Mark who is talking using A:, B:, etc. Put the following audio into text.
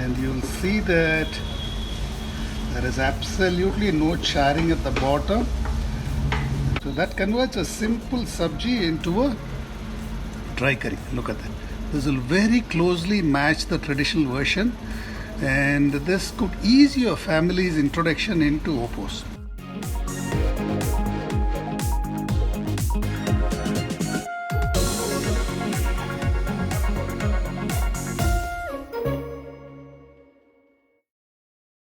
A: And you'll see that there is absolutely no charring at the bottom. So that converts a simple sabji into a dry curry. Look at that. This will very closely match the traditional version, and this could ease your family's introduction into OPOS.